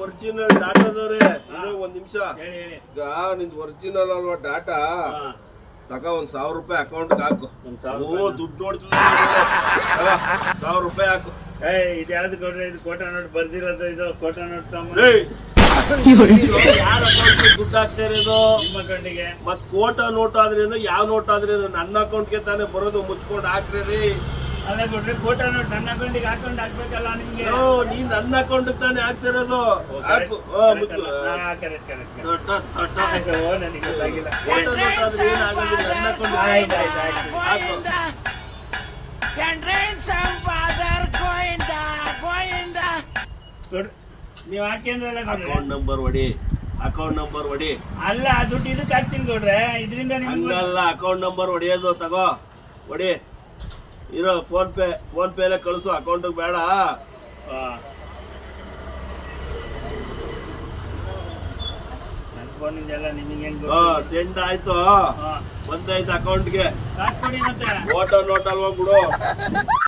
Original ಡಾಟಾದವ್ರೆ ಒಂದ್ ನಿಮಿಷ. ಈಗ ನಿಂದು ಒರಿಜಿನಲ್ ಅಲ್ವಾ ಡಾಟಾ? ತಗ ಒಂದ್ 1000 ರೂಪಾಯಿ ಅಕೌಂಟ್ ಹಾಕು. ದುಡ್ಡು ನೋಡ್ತಿಲ್ಲ, 1000 ರೂಪಾಯಿ ಹಾಕು. ಇದು ಯಾವ್ದು ಕೊಡ್ರಿ? ಇದು ಕೋಟಾ ನೋಟ್ ಬರ್ದಿರೋದು, ಇದು ಕೋಟಾ ನೋಟ್ ಯಾರ ಅಕೌಂಟ್ ದುಡ್ಡು ಹಾಕ್ತಾ ಇರೋದು? ನಿಮ್ಮ ಅಕೌಂಟಿಗೆ. ಮತ್ ಕೋಟಾ ನೋಟ್ ಆದ್ರೇನು ಯಾವ ನೋಟ್ ಆದ್ರೇನು ನನ್ನ ಅಕೌಂಟ್ಗೆ ತಾನೇ ಬರೋದು. ಮುಚ್ಕೊಂಡು ಹಾಕ್ರಿ. ಅದೇ ಕೊಡ್ರಿ, ಕೋಟಾ ನೋಟ್ ನನ್ನ ಅಕೌಂಟಿಗೆ ಅಕೌಂಟ್ ಹಾಕ್ಬೇಕಲ್ಲ ನಿಮ್ಗೆ. ನೀನ್ ನನ್ನ ಅಕೌಂಟ್ ತಾನೇ ಹಾಕ್ತಿರೋದು. ಹಾಕು. ನನಗೆ ಗೊತ್ತಾಗಿಲ್ಲ. ಕೋಟಾ ನೋಟ್ ಆದ್ರೆ ಏನಾಗೋದಿಲ್ಲ, ನನ್ನ ಅಕೌಂಟ್ ಹಾಕು. ನೀವ್ ಹಾಕಿಂದ್ರಲ್ಲ ಅಕೌಂಟ್ ನಂಬರ್ ಹೊಡಿ, ಅಕೌಂಟ್ ನಂಬರ್ ಹೊಡಿ. ಅಲ್ಲ, ದುಡ್ಡು ಇದಕ್ಕೆ ಹಾಕ್ತೀನಿ ಕೊಡ್ರೆ. ಇದರಿಂದ ಹಂಗಲ್ಲ, ಅಕೌಂಟ್ ನಂಬರ್ ಹೊಡಿಯೋದು. ತಗೋ ಹೊಡಿ. ಇರೋ ಫೋನ್ ಪೇಲೆ ಕಳಿಸು, ಅಕೌಂಟ್ ಬೇಡ. ನನ್ನ ಫೋನಿಂದೆಲ್ಲ ನಿಮಗೆ ಸೆಂಡ್ ಆಯ್ತು, ಬಂದಾಯ್ತು ಅಕೌಂಟ್ಗೆ. ಹಾಕ್ಕೊಡಿ ಮತ್ತೆ. ಫೋಟೋ ನೋಟ್ ಅಲ್ವಾ ಬಿಡು.